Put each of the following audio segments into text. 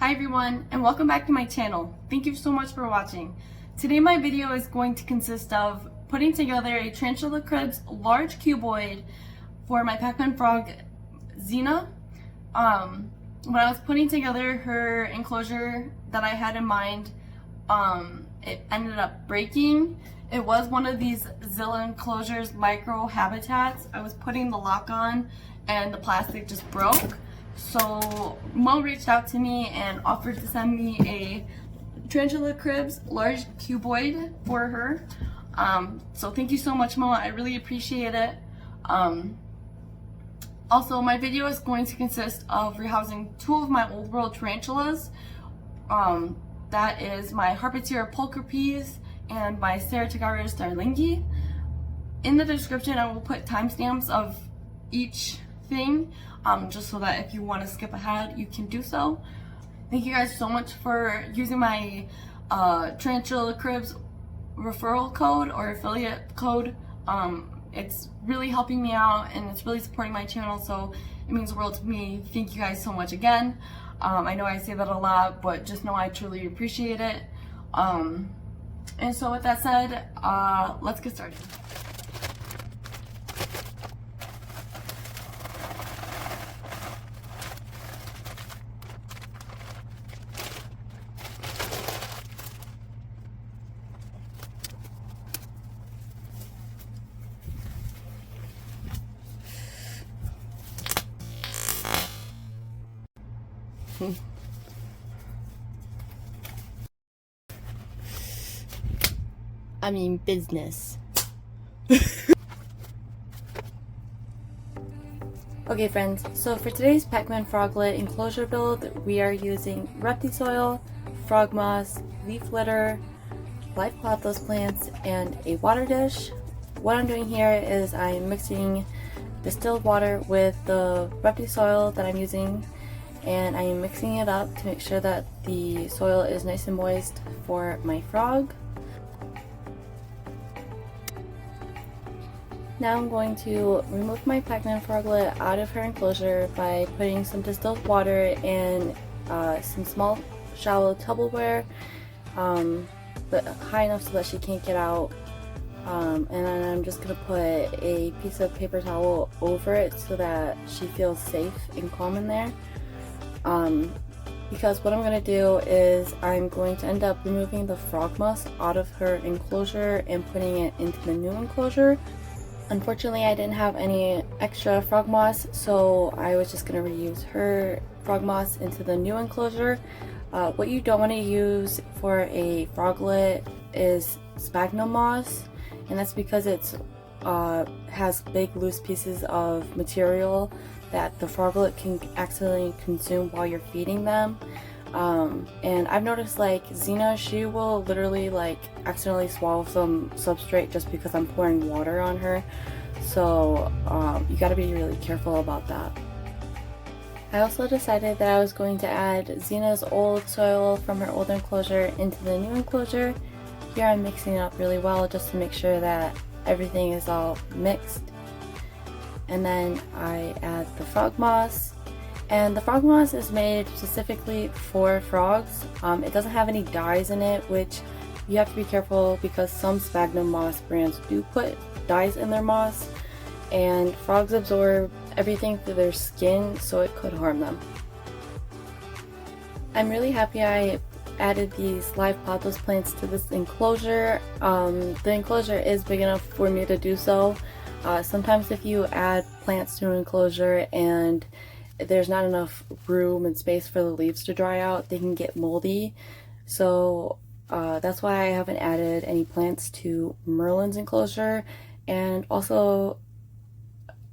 Hi everyone, and welcome back to my channel. Thank you so much for watching. Today my video is going to consist of putting together a Tarantula Cribs large cuboid for my Pacman frog Xena. When I was putting together her enclosure that I had in mind, it ended up breaking. It was one of these Zilla enclosures micro habitats. I was putting the lock on and the plastic just broke. So Mo reached out to me and offered to send me a Tarantula Cribs large cuboid for her. So thank you so much, Mo. I really appreciate it. Also, my video is going to consist of rehousing two of my old world tarantulas. That is my Harpytera pulchripes and my Ceratogyrus darlingi. In the description, I will put timestamps of each thing, just so that if you want to skip ahead, you can do so. Thank you guys so much for using my Tarantula Cribs referral code or affiliate code. It's really helping me out and it's really supporting my channel, so it means the world to me. Thank you guys so much again. I know I say that a lot, but just know I truly appreciate it. And so with that said, let's get started. I mean business. Okay friends, so for today's Pacman froglet enclosure build, we are using Reptisoil, frog moss, leaf litter, live pothos plants, and a water dish. What I'm doing here is I'm mixing distilled water with the Reptisoil that I'm using, and I am mixing it up to make sure that the soil is nice and moist for my frog. Now I'm going to remove my Pacman froglet out of her enclosure by putting some distilled water and some small shallow Tupperware, but high enough so that she can't get out. And then I'm just going to put a piece of paper towel over it so that she feels safe and calm in there. Because what I'm going to do is I'm going to end up removing the frog moss out of her enclosure and putting it into the new enclosure. Unfortunately, I didn't have any extra frog moss, so I was just going to reuse her frog moss into the new enclosure. What you don't want to use for a froglet is sphagnum moss, and that's because it has big loose pieces of material that the froglet can accidentally consume while you're feeding them. And I've noticed like Xena, she will literally like accidentally swallow some substrate just because I'm pouring water on her. So you gotta be really careful about that. I also decided that I was going to add Xena's old soil from her old enclosure into the new enclosure. Here I'm mixing it up really well just to make sure that everything is all mixed. And then I add the frog moss. And the frog moss is made specifically for frogs. It doesn't have any dyes in it, which you have to be careful because some sphagnum moss brands do put dyes in their moss, and frogs absorb everything through their skin, so it could harm them. I'm really happy I added these live pothos plants to this enclosure. The enclosure is big enough for me to do so. Sometimes if you add plants to an enclosure and there's not enough room and space for the leaves to dry out, they can get moldy. So that's why I haven't added any plants to Merlin's enclosure, and also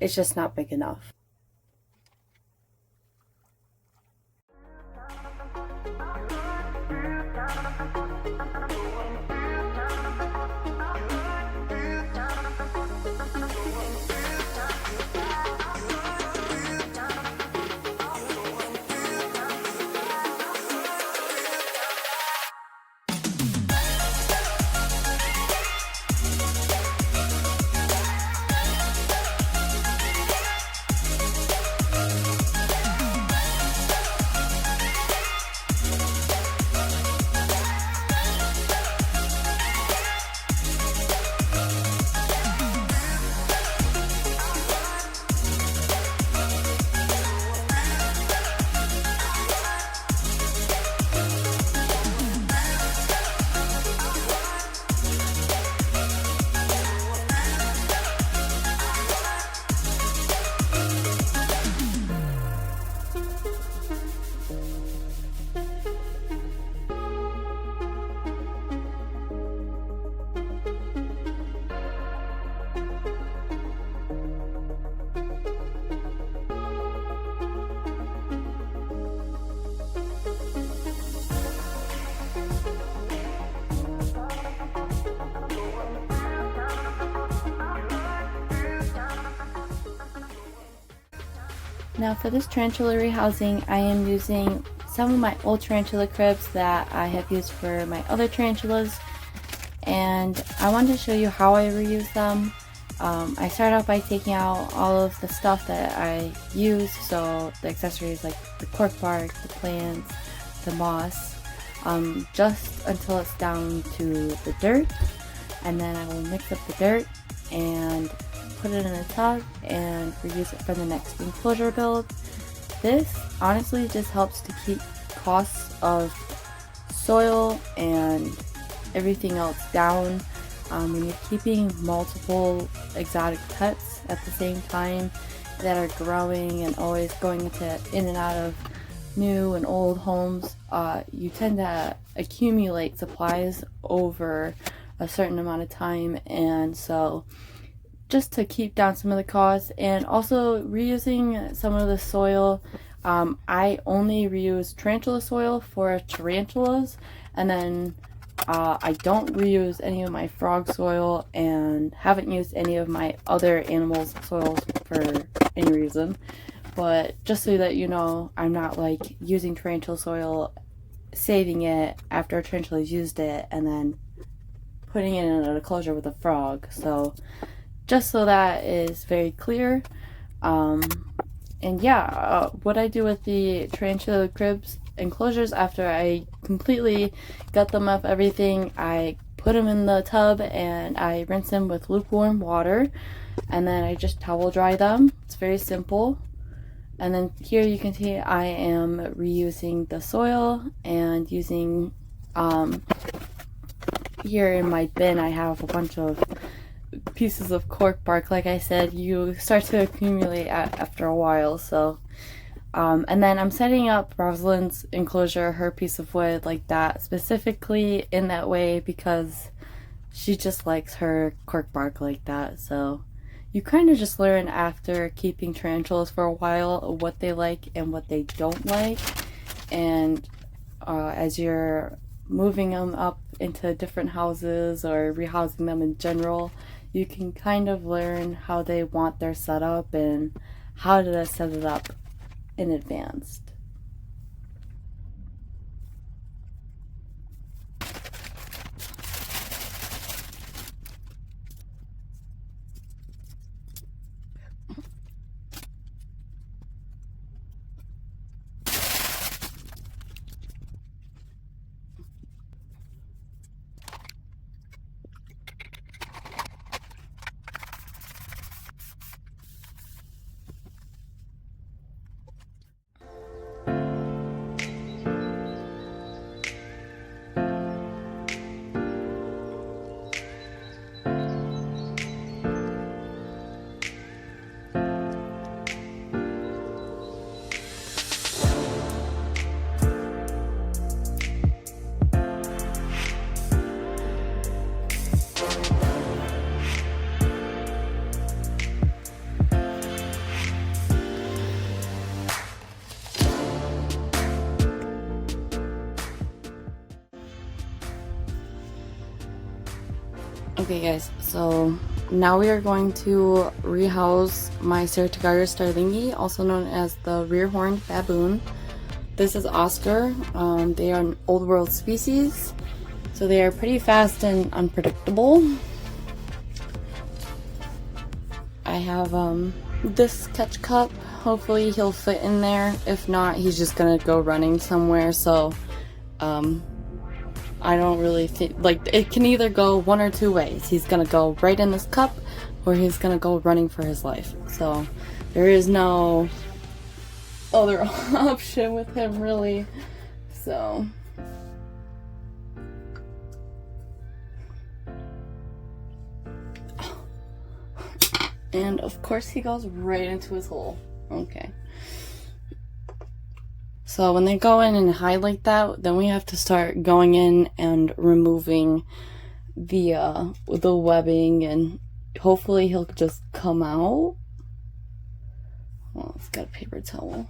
it's just not big enough. Now for this tarantula rehousing, I am using some of my old tarantula cribs that I have used for my other tarantulas, and I wanted to show you how I reuse them. I started out by taking out all of the stuff that I use, so the accessories like the cork bark, the plants, the moss, just until it's down to the dirt, and then I will mix up the dirt and put it in a tub and reuse it for the next enclosure build. This honestly just helps to keep costs of soil and everything else down. When you're keeping multiple exotic pets at the same time that are growing and always going in and out of new and old homes, you tend to accumulate supplies over a certain amount of time, and so just to keep down some of the costs and also reusing some of the soil. I only reuse tarantula soil for tarantulas, and then I don't reuse any of my frog soil and haven't used any of my other animals' soils for any reason. But just so that you know, I'm not like using tarantula soil, saving it after a tarantula's used it, and then putting it in an enclosure with a frog. So just so that is very clear. And yeah, what I do with the tarantula cribs enclosures after I completely gut them up everything, I put them in the tub and I rinse them with lukewarm water, and then I just towel dry them. It's very simple. And then here you can see I am reusing the soil and using here in my bin I have a bunch of pieces of cork bark. Like I said, you start to accumulate after a while. So and then I'm setting up Rosalind's enclosure, her piece of wood, like that, specifically in that way because she just likes her cork bark like that. So you kind of just learn after keeping tarantulas for a while what they like and what they don't like, and as you're moving them up into different houses or rehousing them in general, you can kind of learn how they want their setup and how to set it up in advance. Okay guys, so now we are going to rehouse my Ceratigaria starlingi, also known as the rear-horned baboon. This is Oscar. They are an old world species, so they are pretty fast and unpredictable. I have this catch cup. Hopefully he'll fit in there. If not, he's just gonna go running somewhere. So I don't really think, like, it can either go one or two ways. He's gonna go right in this cup, or he's gonna go running for his life. So there is no other option with him, really. So and of course he goes right into his hole. Okay. So when they go in and hide like that, then we have to start going in and removing the webbing, and hopefully he'll just come out. Well, it's got a paper towel.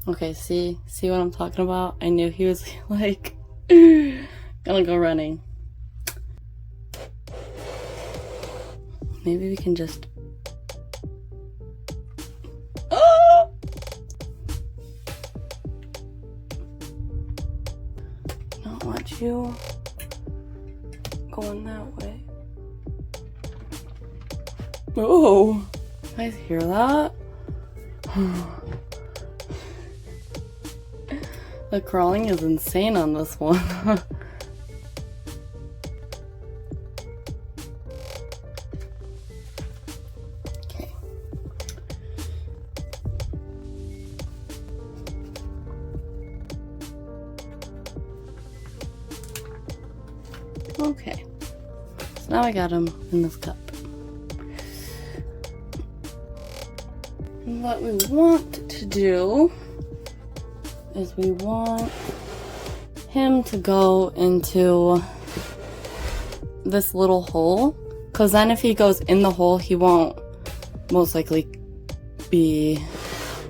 Okay, see what I'm talking about? I knew he was like gonna go running. Maybe we can just not want you going that way. Oh, you guys hear that? The crawling is insane on this one. Okay. Okay. So now I got him in this cup. And what we want to do is we want him to go into this little hole, because then if he goes in the hole, he won't most likely be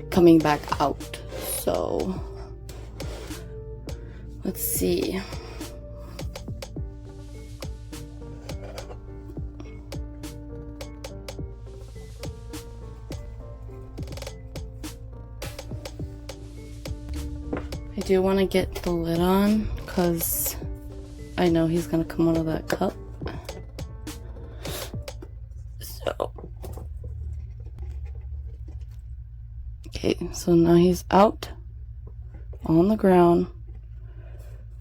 coming back out. So let's see. I do want to get the lid on because I know he's going to come out of that cup. So, okay, so now he's out on the ground,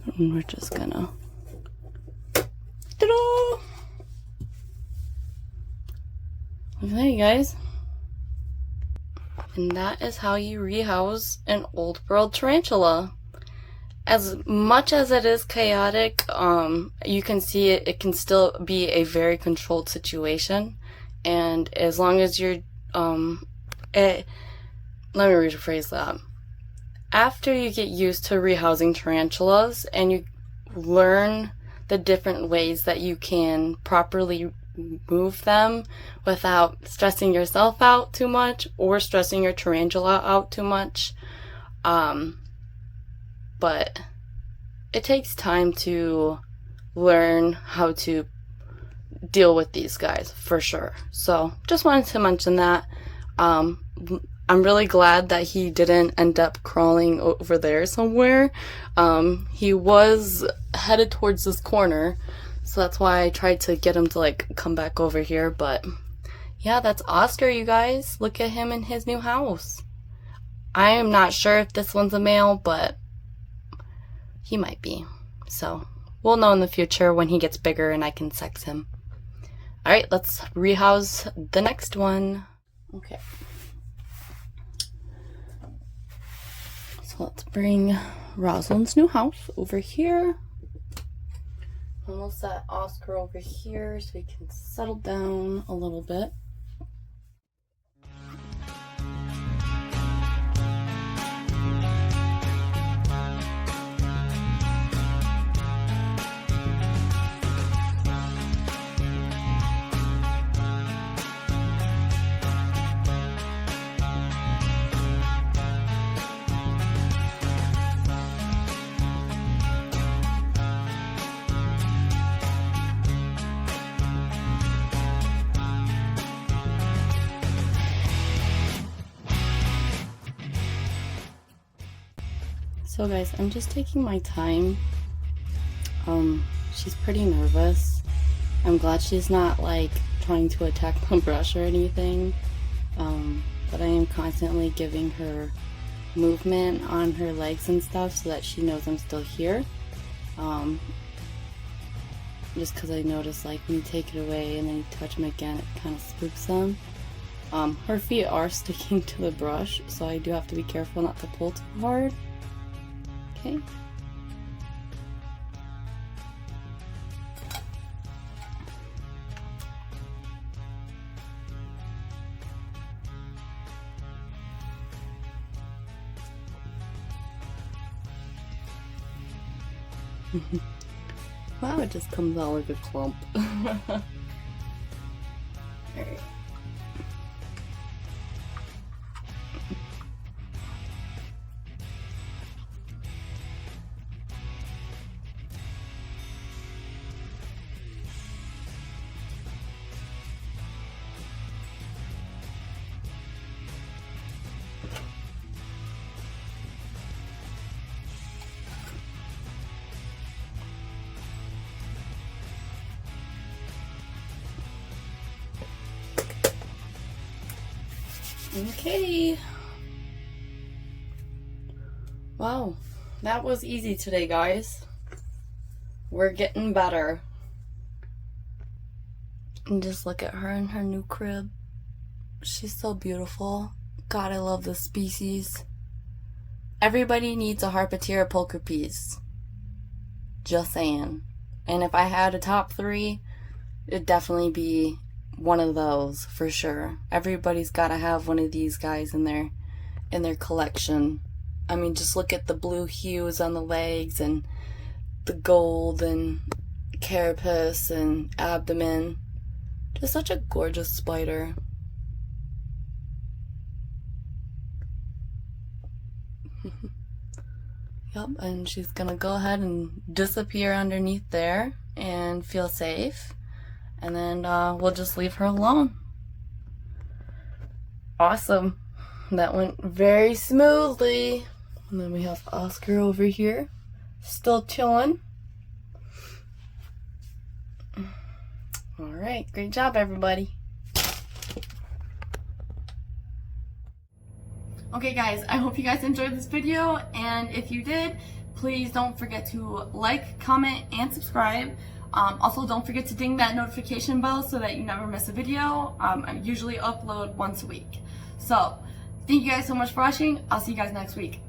and we're just gonna ta-da! Look at that, you guys. And that is how you rehouse an old world tarantula. As much as it is chaotic, you can see it can still be a very controlled situation. And as long as you're, let me rephrase that. After you get used to rehousing tarantulas and you learn the different ways that you can properly move them without stressing yourself out too much or stressing your tarantula out too much, but it takes time to learn how to deal with these guys for sure. So just wanted to mention that. I'm really glad that he didn't end up crawling over there somewhere. He was headed towards this corner, so that's why I tried to get him to like come back over here. But yeah, that's Oscar, you guys. Look at him in his new house. I am not sure if this one's a male, but he might be. So we'll know in the future when he gets bigger and I can sex him. Alright, let's rehouse the next one. Okay. So let's bring Rosalind's new house over here. And we'll set Oscar over here so he can settle down a little bit. So guys, I'm just taking my time. She's pretty nervous. I'm glad she's not like trying to attack the brush or anything. But I am constantly giving her movement on her legs and stuff so that she knows I'm still here. Just because I notice like when you take it away and then you touch them again, it kind of spooks them. Her feet are sticking to the brush, so I do have to be careful not to pull too hard. Okay. Wow, it just comes out like a clump. Alright. Okay. Wow, that was easy today, guys. We're getting better. And just look at her in her new crib. She's so beautiful. God, I love this species. Everybody needs a Harpatira poker piece. Just saying. And if I had a top 3, it'd definitely be one of those for sure. Everybody's got to have one of these guys in their collection. I mean, just look at the blue hues on the legs and the gold and carapace and abdomen. Just such a gorgeous spider. Yep, and she's gonna go ahead and disappear underneath there and feel safe. And then we'll just leave her alone. Awesome. That went very smoothly. And then we have Oscar over here, still chilling. Alright, great job everybody. Okay guys, I hope you guys enjoyed this video, and if you did, please don't forget to like, comment, and subscribe. Also, don't forget to ding that notification bell so that you never miss a video. I usually upload once a week. So, thank you guys so much for watching. I'll see you guys next week.